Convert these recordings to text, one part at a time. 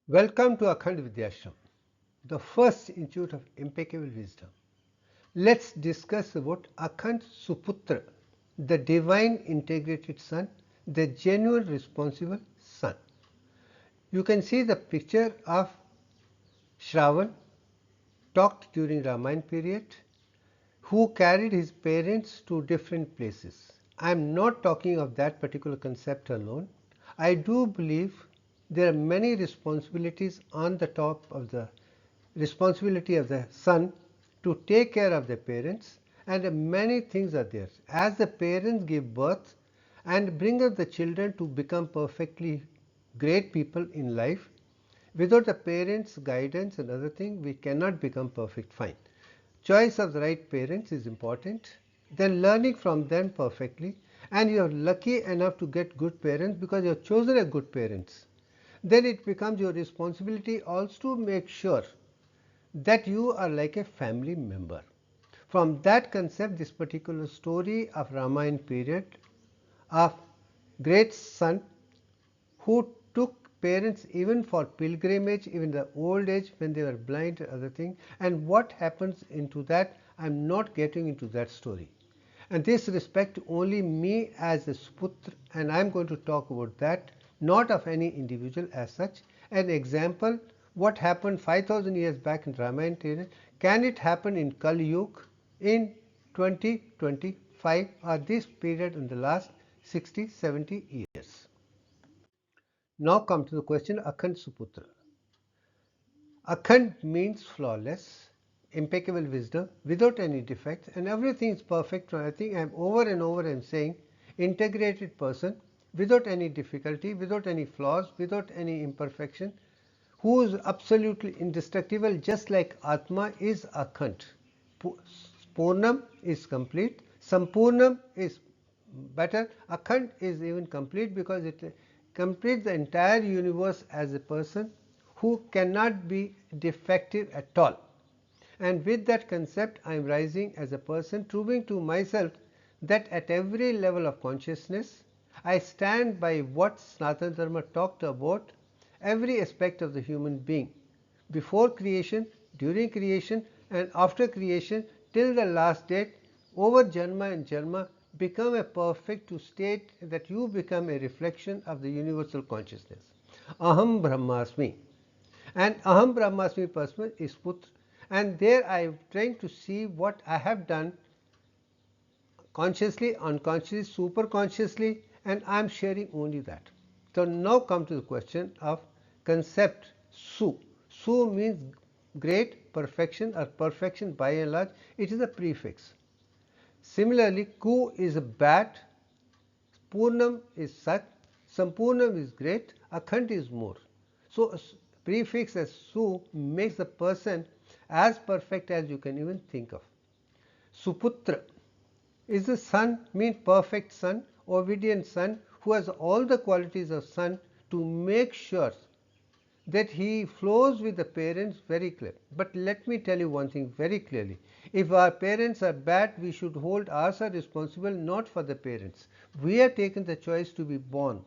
Welcome to Akhand Vidyashram, the first institute of impeccable wisdom. Let's discuss about Akhand Suputra, the divine integrated son, the genuine responsible son. You can see the picture of Shravan talked during Ramayana period, who carried his parents to different places. I am not talking of that particular concept alone. I do believe there are many responsibilities on the top of the responsibility of the son to take care of the parents, and many things are there. As the parents give birth and bring up the children to become perfectly great people in life, without the parents' guidance and other things, we cannot become perfect fine. Choice of the right parents is important, then learning from them perfectly, and you are lucky enough to get good parents because you have chosen a good parents. Then it becomes your responsibility also to make sure that you are like a family member. From that concept, this particular story of Ramayana period of great son who took parents even for pilgrimage, even the old age when they were blind and other thing, and what happens into that, I am not getting into that story. And this respect only me as a Suputra, and I am going to talk about that, not of any individual as such. An example, what happened 5000 years back in Ramayana period, can it happen in Kali Yuga in 2025 or this period in the last 60-70 years? Now come to the question Akhand Suputra. Akhand means flawless, impeccable wisdom, without any defects, and everything is perfect. I think I'm over and over and saying integrated person, without any difficulty, without any flaws, without any imperfection, who is absolutely indestructible, just like Atma is Akhand. Purnam is complete, Sampurnam is better, Akhand is even complete because it completes the entire universe as a person who cannot be defective at all. And with that concept, I am rising as a person, proving to myself that at every level of consciousness, I stand by what Sanatana Dharma talked about every aspect of the human being, before creation, during creation, and after creation, till the last date, over Janma and Janma, become a perfect to state that you become a reflection of the universal consciousness. Aham Brahmasmi. And Aham Brahmasmi person is Putra, and there I am trying to see what I have done consciously, unconsciously, super consciously, and I am sharing only that. So now come to the question of concept Su. Su means great, perfection, or perfection by and large. It is a prefix. Similarly, Ku is a bad, Purnam is Sat, Sampurnam is great, Akhand is more. So prefix as Su makes the person as perfect as you can even think of. Suputra is the son, mean perfect son, obedient son, who has all the qualities of son to make sure that he flows with the parents very clear. But let me tell you one thing very clearly. If our parents are bad, we should hold ourselves responsible not for the parents. We have taken the choice to be born.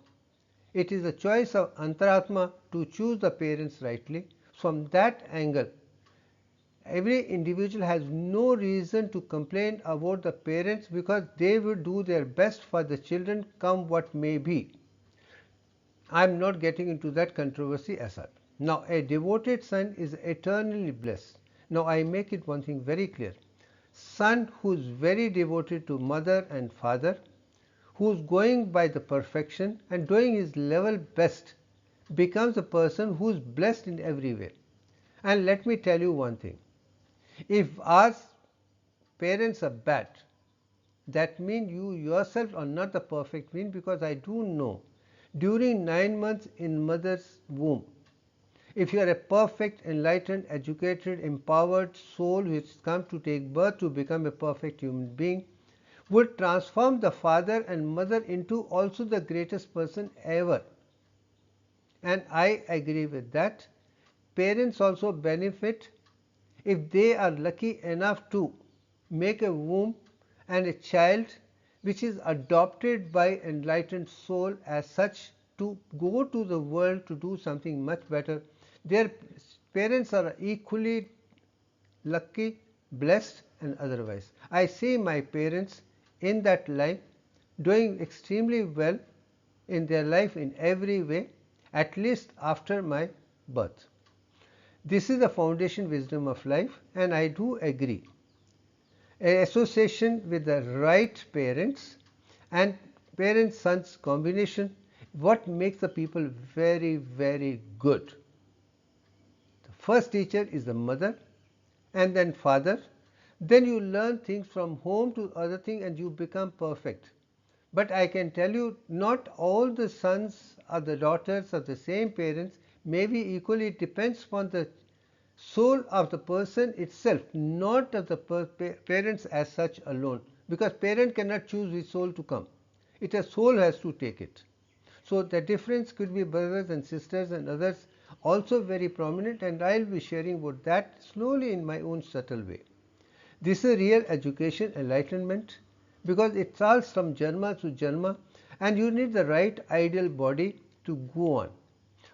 It is a choice of Antaratma to choose the parents rightly. From that angle, every individual has no reason to complain about the parents because they will do their best for the children, come what may be. I am not getting into that controversy as such. Now, a devoted son is eternally blessed. Now, I make it one thing very clear. Son who is very devoted to mother and father, who is going by the perfection and doing his level best, becomes a person who is blessed in every way. And let me tell you one thing. If our parents are bad, that means you yourself are not the perfect being, because I do know during 9 months in mother's womb, if you are a perfect, enlightened, educated, empowered soul which comes to take birth to become a perfect human being, would transform the father and mother into also the greatest person ever. And I agree with that. Parents also benefit if they are lucky enough to make a womb and a child which is adopted by enlightened soul as such to go to the world to do something much better. Their parents are equally lucky, blessed and otherwise. I see my parents in that line doing extremely well in their life in every way, at least after my birth. This is the foundation wisdom of life, and I do agree. An association with the right parents and parent-sons combination, what makes the people very, very good. The first teacher is the mother and then father. Then you learn things from home to other thing and you become perfect. But I can tell you, not all the sons or the daughters of the same parents may be equally. It depends upon the soul of the person itself, not of the parents as such alone, because parent cannot choose which soul to come. A soul has to take it. So the difference could be brothers and sisters and others also very prominent, and I'll be sharing about that slowly in my own subtle way. This is real education, enlightenment, because it starts from Janma to Janma, and you need the right ideal body to go on.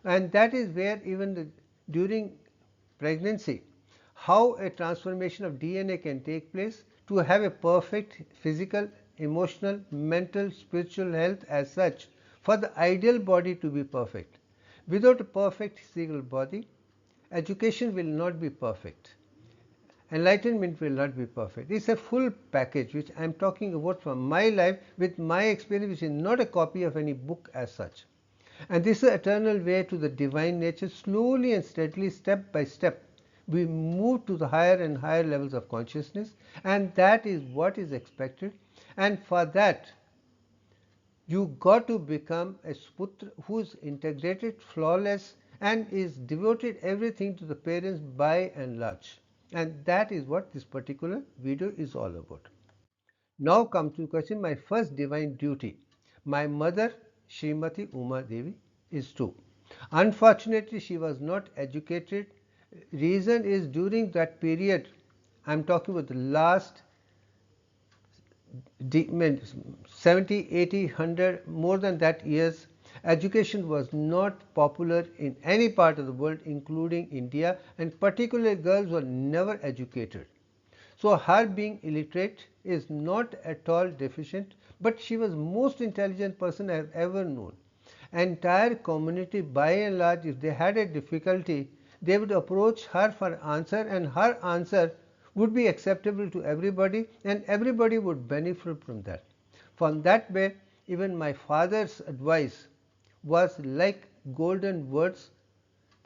And that is where even during pregnancy, how a transformation of DNA can take place to have a perfect physical, emotional, mental, spiritual health as such, for the ideal body to be perfect. Without a perfect physical body, education will not be perfect. Enlightenment will not be perfect. It's a full package which I am talking about from my life with my experience, which is not a copy of any book as such. And this is the eternal way to the divine nature. Slowly and steadily, step by step, we move to the higher and higher levels of consciousness, and that is what is expected. And for that, you got to become a Suputra who is integrated, flawless, and is devoted everything to the parents by and large. And that is what this particular video is all about. Now comes to the question, my first divine duty. My mother, Srimati Uma Devi, is true. Unfortunately, she was not educated. Reason is during that period, I am talking about the last 70, 80, 100, more than that years, education was not popular in any part of the world, including India, and particularly girls were never educated. So her being illiterate is not at all deficient, but she was most intelligent person I have ever known. Entire community by and large, if they had a difficulty, they would approach her for answer, and her answer would be acceptable to everybody, and everybody would benefit from that. From that way, even my father's advice was like golden words.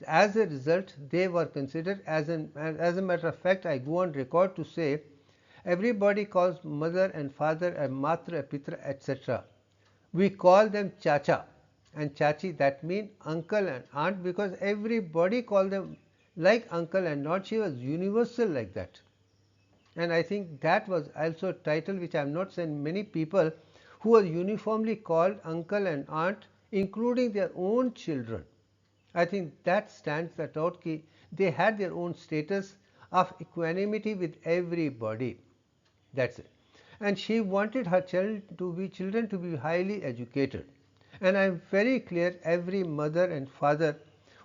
As a result, they were considered as a matter of fact, I go on record to say, everybody calls mother and father a matra, a pitra, etc. We call them chacha and chachi, that means uncle and aunt, because everybody called them like uncle and aunt. She was universal like that. And I think that was also a title which I have not seen many people who were uniformly called uncle and aunt, including their own children. I think that stands that out. They had their own status of equanimity with everybody. That's it. And she wanted her children to be highly educated. And I am very clear, every mother and father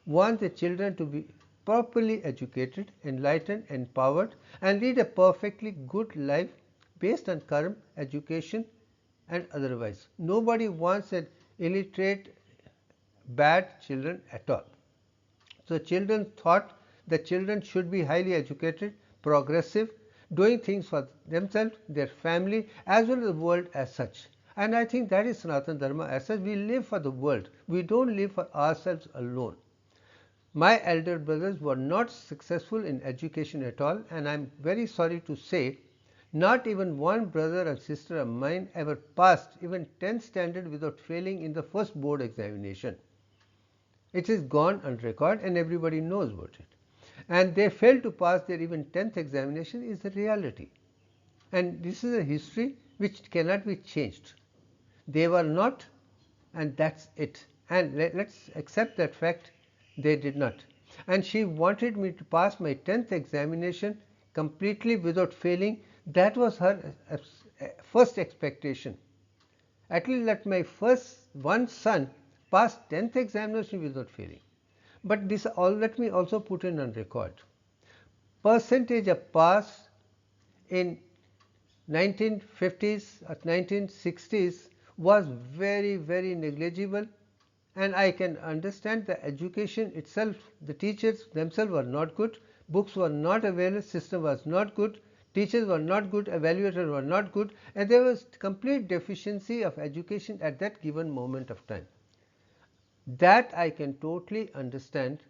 wants the children to be properly educated, enlightened, empowered, and lead a perfectly good life based on karma, education, and otherwise. Nobody wants an illiterate, bad children at all. So children thought the children should be highly educated, progressive, doing things for themselves, their family, as well as the world as such. And I think that is Sanatana Dharma as such. We live for the world. We don't live for ourselves alone. My elder brothers were not successful in education at all, and I am very sorry to say not even one brother or sister of mine ever passed even 10th standard without failing in the first board examination. It is gone on record and everybody knows about it. And they failed to pass their even 10th examination is the reality. And this is a history which cannot be changed. They were not, and that's it. And let's accept that fact, they did not. And she wanted me to pass my 10th examination completely without failing. That was her first expectation. At least let my first one son pass 10th examination without failing. But this all, let me also put in on record. Percentage of pass in 1950s or 1960s was very, very negligible, and I can understand the education itself, the teachers themselves were not good, books were not available, system was not good, teachers were not good, evaluators were not good, and there was complete deficiency of education at that given moment of time. That I can totally understand.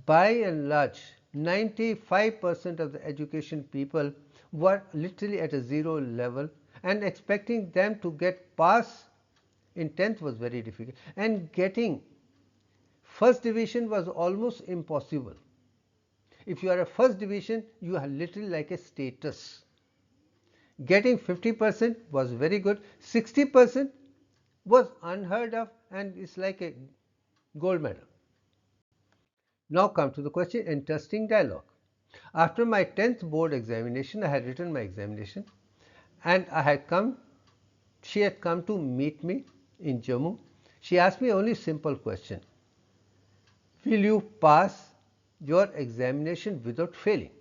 By and large, 95% of the education people were literally at a zero level, and expecting them to get pass in 10th was very difficult, and getting first division was almost impossible. If you are a first division, you are literally like a status. Getting 50% was very good, 60% was unheard of, and it's like a gold medal. Now come to the question, interesting dialogue. After my 10th board examination, I had written my examination, and she had come to meet me in Jammu. She asked me only simple question: will you pass your examination without failing?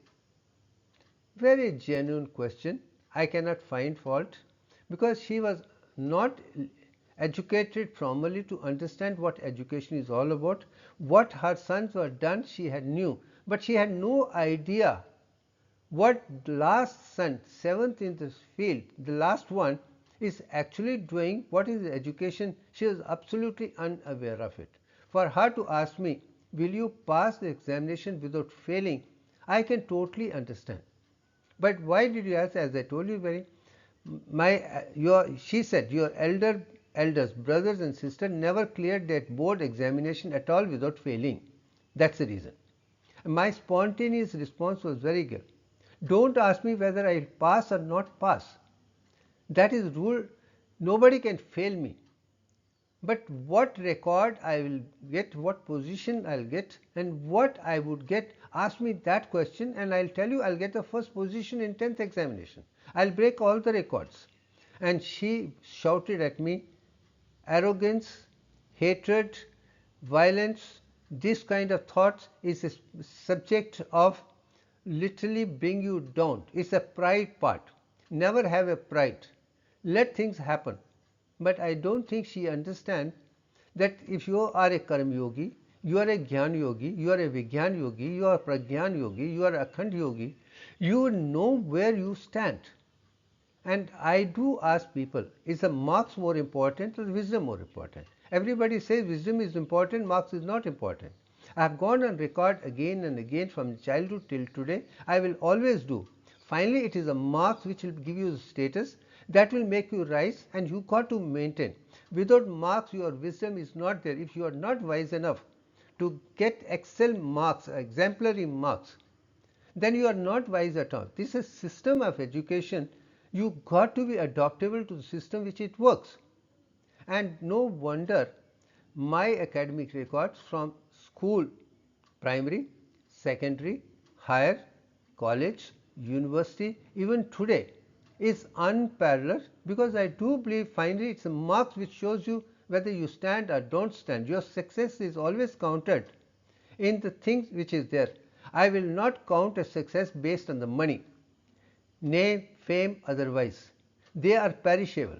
Very genuine question. I cannot find fault, because she was not educated formally to understand what education is all about. What her sons were done, she had knew, but she had no idea what last son, seventh in this field, the last one, is actually doing. What is education? She was absolutely unaware of it. For her to ask me, will you pass the examination without failing, I can totally understand. But why did you ask? As I told you, she said your elders, brothers and sisters never cleared that board examination at all without failing. That's the reason. My spontaneous response was very good. Don't ask me whether I will pass or not pass. That is rule. Nobody can fail me. But what record I will get, what position I will get, and what I would get, ask me that question, and I will tell you I will get the first position in 10th examination. I will break all the records. And she shouted at me, arrogance, hatred, violence, this kind of thoughts is a subject of literally bring you down. It's a pride part. Never have a pride. Let things happen. But I don't think she understands that if you are a Karma Yogi, you are a Jnana Yogi, you are a Vigyan Yogi, you are a Pragyan Yogi, you are a Akhand Yogi, you know where you stand. And I do ask people, is the marks more important or wisdom more important? Everybody says wisdom is important, marks is not important. I have gone on record again and again from childhood till today. I will always do. Finally, it is the marks which will give you the status that will make you rise, and you got to maintain. Without marks, your wisdom is not there. If you are not wise enough to get excel marks, exemplary marks, then you are not wise at all. This is a system of education. You got to be adaptable to the system which it works. And no wonder my academic records from school, primary, secondary, higher, college, university, even today is unparalleled, because I do believe finally it's a marks which shows you whether you stand or don't stand. Your success is always counted in the things which is there. I will not count a success based on the money, name, fame, otherwise. They are perishable.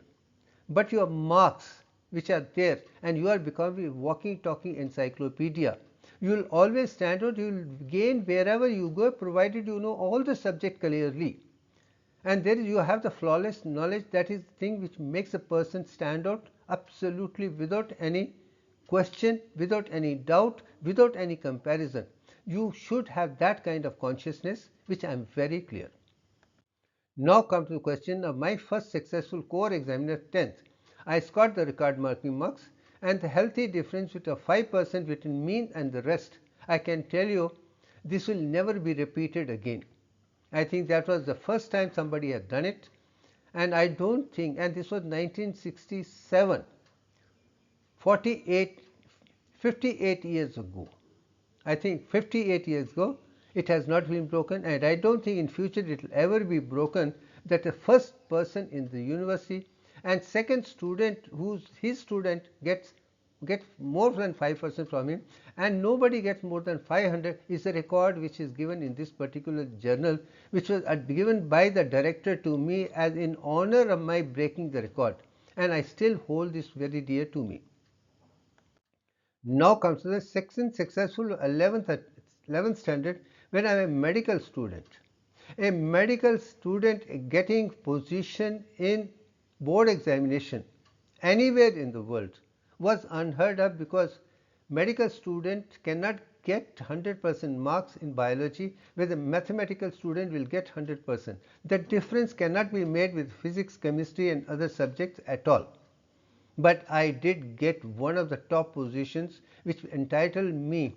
But your marks which are there, and you are becoming a walking, talking encyclopedia, you will always stand out, you will gain wherever you go, provided you know all the subject clearly. And there you have the flawless knowledge. That is the thing which makes a person stand out absolutely, without any question, without any doubt, without any comparison. You should have that kind of consciousness, which I am very clear. Now come to the question of my first successful core examiner, 10th. I scored the record marking marks, and the healthy difference with a 5% between mean and the rest. I can tell you this will never be repeated again. I think that was the first time somebody had done it, and I don't think, and this was 1967, 58 years ago. I think 58 years ago it has not been broken, and I don't think in future it will ever be broken, that the first person in the university and second student whose his student gets get more than 5% from him, and nobody gets more than 500 is a record which is given in this particular journal, which was given by the director to me as in honor of my breaking the record, and I still hold this very dear to me. Now comes to the second successful 11th standard, when I am a medical student. A medical student getting position in board examination anywhere in the world was unheard of, because medical student cannot get 100% marks in biology where the mathematical student will get 100%. The difference cannot be made with physics, chemistry and other subjects at all. But I did get one of the top positions which entitled me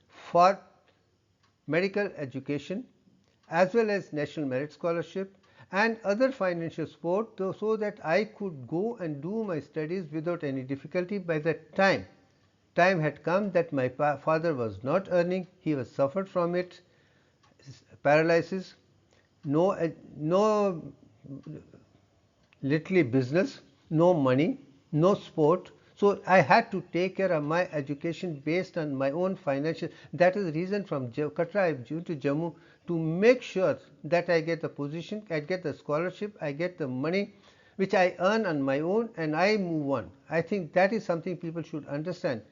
for medical education as well as National Merit Scholarship and other financial support, so that I could go and do my studies without any difficulty. By the time had come that my father was not earning, he was suffered from it, paralysis, no literally business, no money, no sport. So I had to take care of my education based on my own financial. That is the reason from Katra I went to Jammu to make sure that I get the position, I get the scholarship, I get the money which I earn on my own, and I move on. I think that is something people should understand.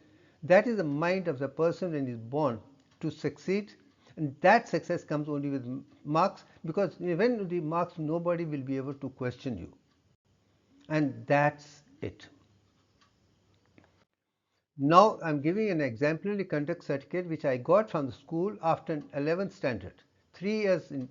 That is the mind of the person when he is born to succeed, and that success comes only with marks, because when the marks, nobody will be able to question you. And that's it. Now I'm giving an exemplary conduct certificate which I got from the school after 11th standard. 3 years in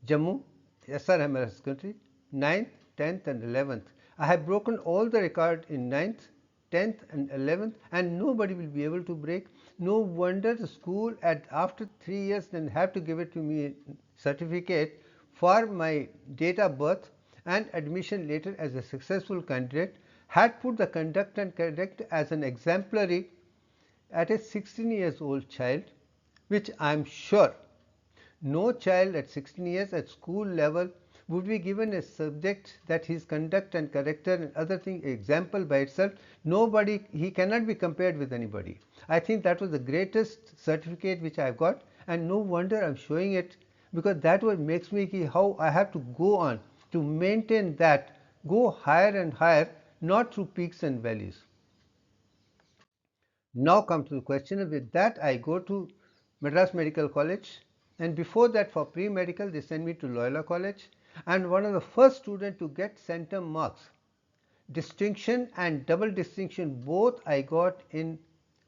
Jammu, SRM as country, 9th, 10th and 11th. I have broken all the record in 9th, 10th and 11th, and nobody will be able to break. No wonder the school after 3 years then have to give it to me certificate for my date of birth and admission later as a successful candidate, had put the conduct and conduct as an exemplary at a 16 years old child, which I am sure no child at 16 years at school level would be given a subject that his conduct and character and other things example by itself. Nobody, he cannot be compared with anybody. I think that was the greatest certificate which I have got, and no wonder I am showing it, because that what makes me how I have to go on to maintain that, go higher and higher, not through peaks and valleys. Now come to the question, and with that I go to Madras Medical College, and before that for pre-medical they sent me to Loyola College, and one of the first students to get centum marks, distinction and double distinction both I got in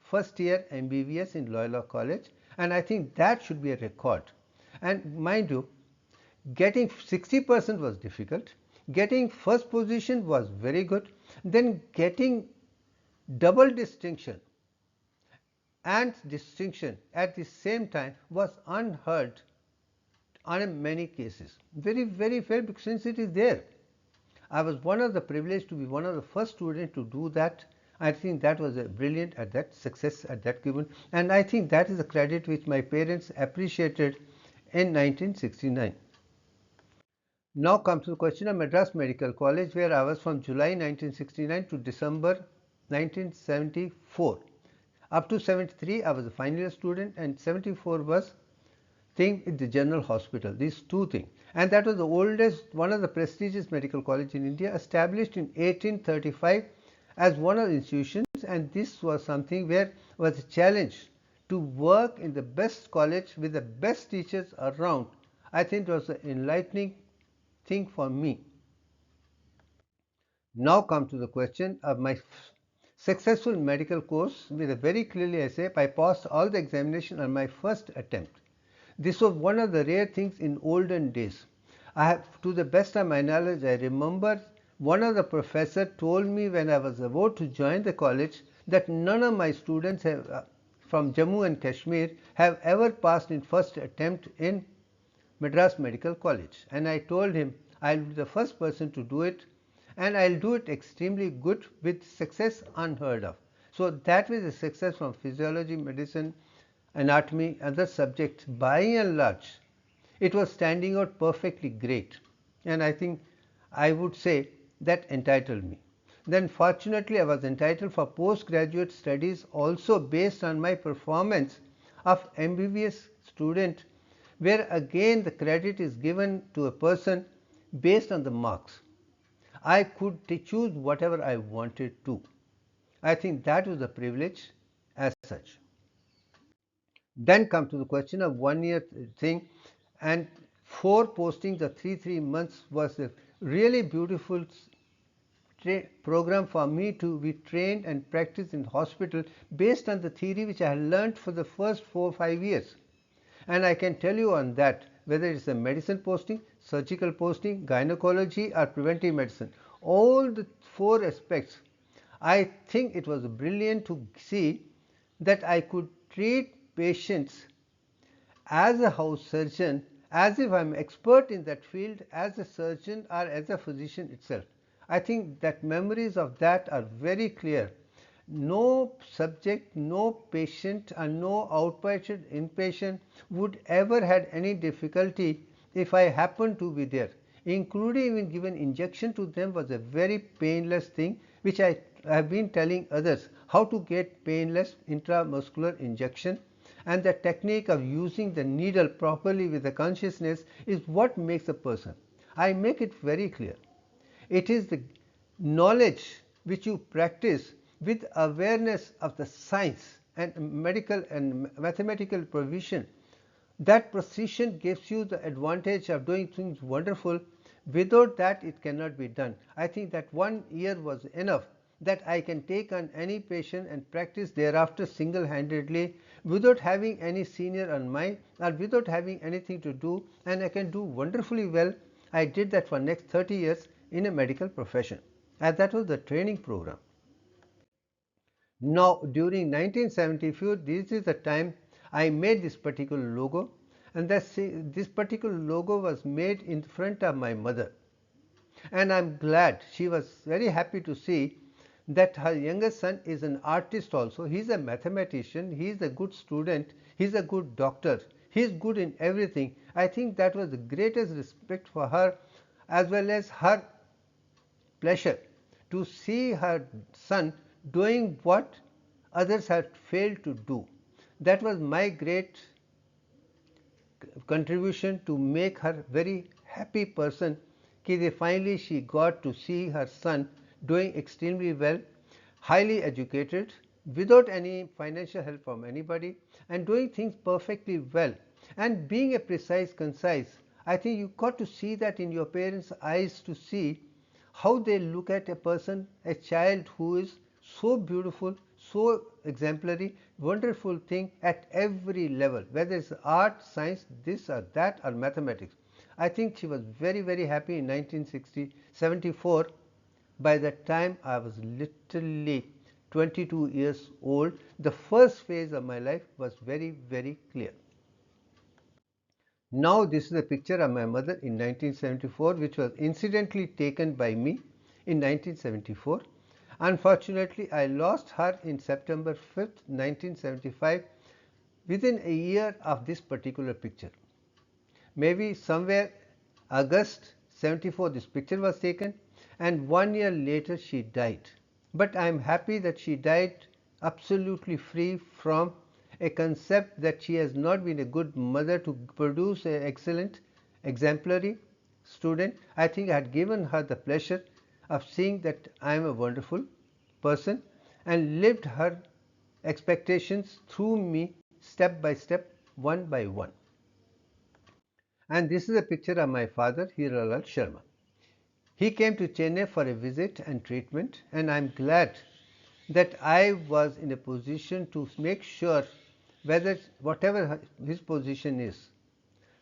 first year MBBS in Loyola College, and I think that should be a record. And mind you, getting 60% was difficult, getting first position was very good, then getting double distinction and distinction at the same time was unheard in many cases. Very fair, because since it is there, I was one of the privileged to be one of the first students to do that. I think that was a brilliant at that success at that given, and I think that is a credit which my parents appreciated in 1969. Now comes to the question of Madras Medical College, where I was from July 1969 to December 1974. Up to 73 I was a final year student, and 74 was thing in the General Hospital, these two things. And that was the oldest, one of the prestigious medical college in India, established in 1835 as one of the institutions, and this was something where was a challenge to work in the best college with the best teachers around. I think it was an enlightening thing for me. Now come to the question of my successful medical course. With a very clearly I say, I passed all the examination on my first attempt. This was one of the rare things in olden days. I have, to the best of my knowledge, I remember one of the professors told me when I was about to join the college that none of my students have, from Jammu and Kashmir have ever passed in first attempt in Madras Medical College, and I told him I will be the first person to do it, and I will do it extremely good with success unheard of. So that was a success from physiology, medicine, anatomy, other subjects. By and large, it was standing out perfectly great, and I think I would say that entitled me. Then fortunately I was entitled for postgraduate studies also based on my performance of MBBS student, where again the credit is given to a person based on the marks. I could choose whatever I wanted to. I think that was a privilege as such. Then come to the question of 1 year thing, and 4 postings of 3 months was a really beautiful program for me to be trained and practice in hospital based on the theory which I had learnt for the first 4 or 5 years. And I can tell you on that, whether it's a medicine posting, surgical posting, gynecology or preventive medicine, all the 4 aspects, I think it was brilliant to see that I could treat patients as a house surgeon, as if I'm expert in that field, as a surgeon or as a physician itself. I think that memories of that are very clear. No subject, no patient and no outpatient inpatient would ever had any difficulty if I happened to be there. Including even given injection to them was a very painless thing, which I have been telling others how to get painless intramuscular injection, and the technique of using the needle properly with the consciousness is what makes a person. I make it very clear. It is the knowledge which you practice with awareness of the science and medical and mathematical provision. That precision gives you the advantage of doing things wonderful. Without that, it cannot be done. I think that 1 year was enough, that I can take on any patient and practice thereafter single-handedly without having any senior on my or without having anything to do, and I can do wonderfully well. I did that for next 30 years in a medical profession, and that was the training program. Now during 1974, this is the time I made this particular logo, and this particular logo was made in front of my mother, and I'm glad she was very happy to see that her youngest son is an artist also. He's a mathematician, he's a good student, he's a good doctor, he's good in everything. I think that was the greatest respect for her, as well as her pleasure to see her son doing what others had failed to do. That was my great contribution to make her very happy person. Finally she got to see her son doing extremely well, highly educated, without any financial help from anybody, and doing things perfectly well and being a precise, concise. I think you got to see that in your parents' eyes, to see how they look at a person, a child who is so beautiful, so exemplary, wonderful thing at every level, whether it's art, science, this or that, or mathematics. I think she was very, very happy in 1974. By that time I was literally 22 years old. The first phase of my life was very, very clear. Now this is a picture of my mother in 1974, which was incidentally taken by me in 1974. Unfortunately, I lost her in September 5th, 1975, within a year of this particular picture. Maybe somewhere August 74 this picture was taken, and 1 year later she died. But I am happy that she died absolutely free from a concept that she has not been a good mother to produce an excellent, exemplary student. I think I had given her the pleasure of seeing that I am a wonderful person and lived her expectations through me step by step, one by one. And this is a picture of my father, Hiralal Sharma. He came to Chennai for a visit and treatment, and I am glad that I was in a position to make sure whether whatever his position is.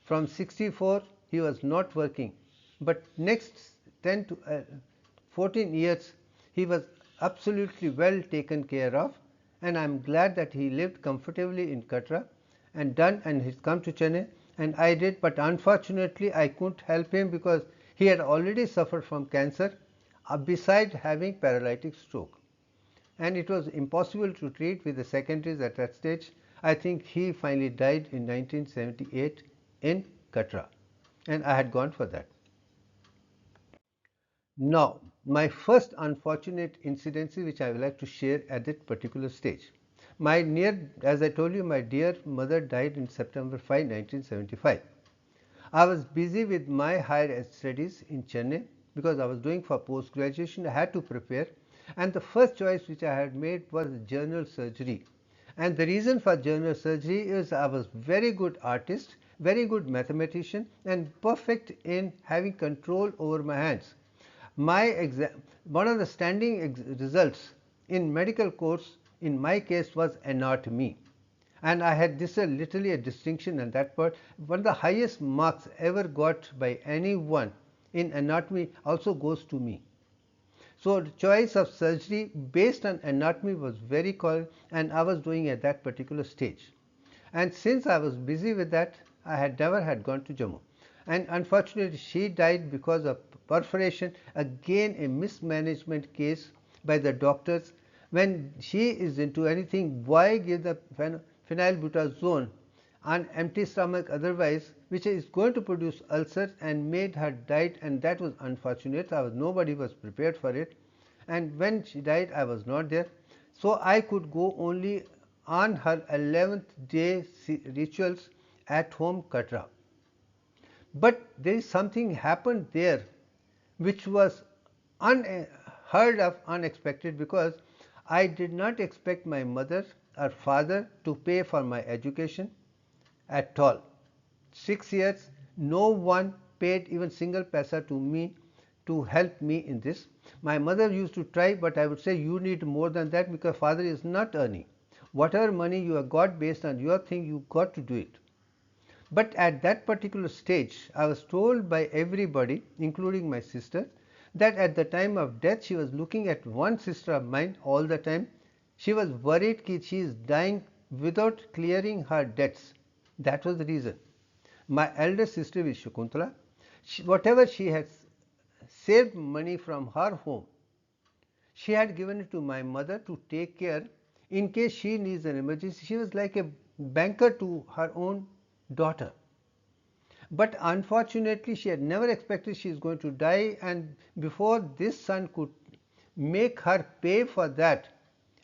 From 64 he was not working, but next 10 to 14 years he was absolutely well taken care of, and I am glad that he lived comfortably in Katra and done, and he's come to Chennai, and I did, but unfortunately I couldn't help him because he had already suffered from cancer beside having paralytic stroke, and it was impossible to treat with the secondaries at that stage. I think he finally died in 1978 in Katra, and I had gone for that. Now my first unfortunate incident which I would like to share at that particular stage. As I told you, my dear mother died in September 5, 1975. I was busy with my higher studies in Chennai because I was doing for post graduation. I had to prepare, and the first choice which I had made was general surgery. And the reason for general surgery is I was very good artist, very good mathematician, and perfect in having control over my hands. One of the standing results in medical course in my case was anatomy, and I had this literally a distinction in that part. One of the highest marks ever got by anyone in anatomy also goes to me. So the choice of surgery based on anatomy was very common, and I was doing at that particular stage. And since I was busy with that, I had never had gone to Jammu. And unfortunately, she died because of perforation. Again, a mismanagement case by the doctors. When she is into anything, why give the phenylbutazone on empty stomach otherwise, which is going to produce ulcers, and made her die, and that was unfortunate. Nobody was prepared for it, and when she died I was not there, so I could go only on her 11th day rituals at home Katra. But there is something happened there which was unheard of, unexpected, because I did not expect my mother or father to pay for my education at all. 6 years, no one paid even single paisa to me to help me in this. My mother used to try, but I would say you need more than that because father is not earning. Whatever money you have got based on your thing, you got to do it. But at that particular stage, I was told by everybody, including my sister, that at the time of death she was looking at one sister of mine all the time. She was worried that she is dying without clearing her debts. That was the reason. My elder sister is Shakuntala. Whatever she had saved money from her home, she had given it to my mother to take care in case she needs an emergency. She was like a banker to her own daughter. But unfortunately, she had never expected she is going to die, and before this son could make her pay for that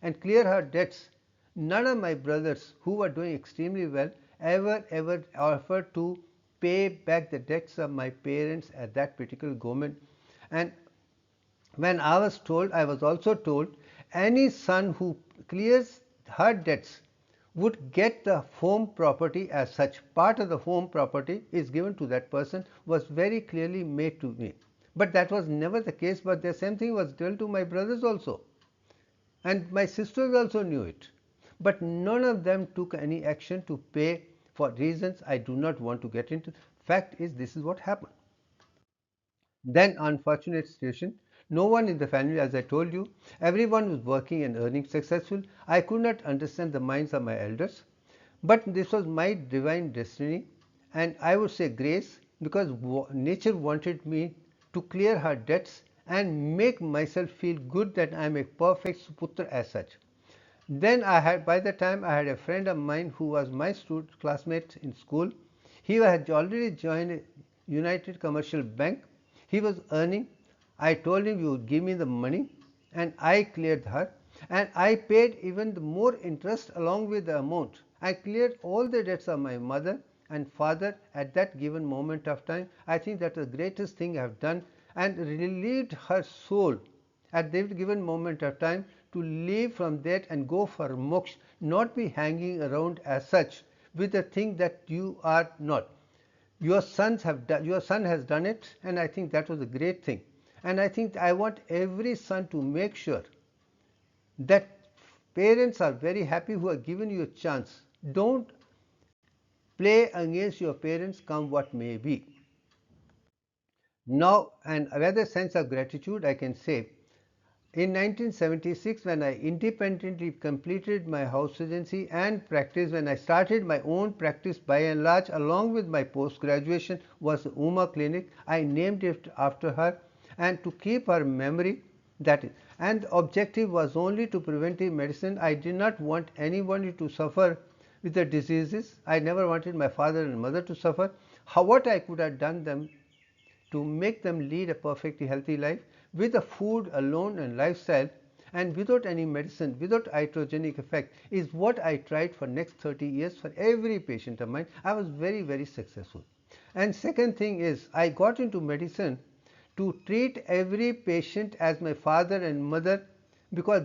and clear her debts, none of my brothers, who were doing extremely well, ever offered to pay back the debts of my parents at that particular government. And when I was told, I was also told any son who clears her debts would get the home property as such. Part of the home property is given to that person, was very clearly made to me. But that was never the case, but the same thing was told to my brothers also. And my sisters also knew it. But none of them took any action to pay for reasons I do not want to get into. Fact is, this is what happened. Then, unfortunate situation, no one in the family, as I told you, everyone was working and earning successful. I could not understand the minds of my elders, but this was my divine destiny, and I would say grace, because nature wanted me to clear her debts and make myself feel good that I am a perfect Suputra as such. Then by the time I had a friend of mine who was my classmate in school. He had already joined United Commercial Bank. He was earning. I told him you would give me the money, and I cleared her, and I paid even the more interest along with the amount. I cleared all the debts of my mother and father at that given moment of time. I think that was the greatest thing I have done, and relieved her soul at that given moment of time to leave from that and go for moksha, not be hanging around as such with the thing that you are not. Your son has done it, and I think that was a great thing. And I think I want every son to make sure that parents are very happy who have given you a chance. Don't play against your parents, come what may be. Now, and another sense of gratitude I can say, in 1976, when I independently completed my house agency and practice, when I started my own practice by and large, along with my post graduation, was Uma Clinic. I named it after her, and to keep her memory. That is, and the objective was only to preventive medicine. I did not want anyone to suffer with the diseases. I never wanted my father and mother to suffer. What I could have done them to make them lead a perfectly healthy life. with the food alone and lifestyle and without any medicine, without iatrogenic effect, is what I tried for next 30 years for every patient of mine. I was very, very successful. And second thing is, I got into medicine to treat every patient as my father and mother, because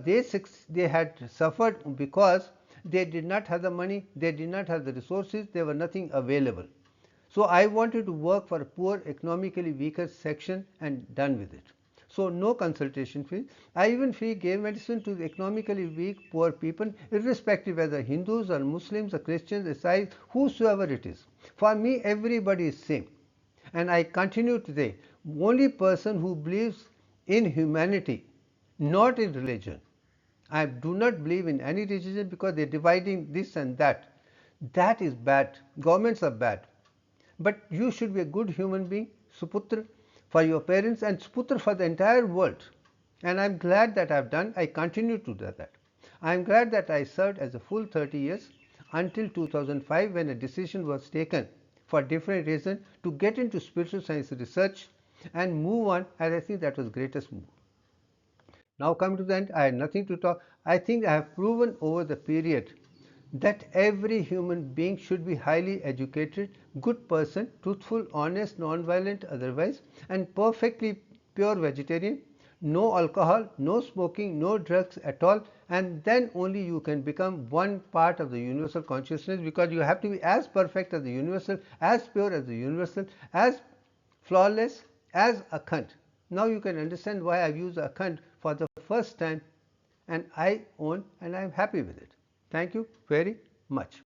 they had suffered because they did not have the money, they did not have the resources, there were nothing available. So I wanted to work for a poor, economically weaker section and done with it. So no consultation fee. I even free gave medicine to the economically weak, poor people, irrespective whether Hindus or Muslims or Christians, Isais, whosoever it is. For me, everybody is same. And I continue today. Only person who believes in humanity, not in religion. I do not believe in any religion because they're dividing this and that. That is bad. Governments are bad. But you should be a good human being, Suputra, for your parents and Suputra for the entire world. And I'm glad that I've done. I continue to do that. I'm glad that I served as a full 30 years until 2005, when a decision was taken for different reasons to get into spiritual science research and move on, and I think that was the greatest move. Now coming to the end, I had nothing to talk. I think I have proven over the period that every human being should be highly educated, good person, truthful, honest, non-violent otherwise, and perfectly pure vegetarian, no alcohol, no smoking, no drugs at all, and then only you can become one part of the universal consciousness, because you have to be as perfect as the universal, as pure as the universal, as flawless as Akhand. Now you can understand why I've used Akhand for the first time, and I own and I'm happy with it. Thank you very much.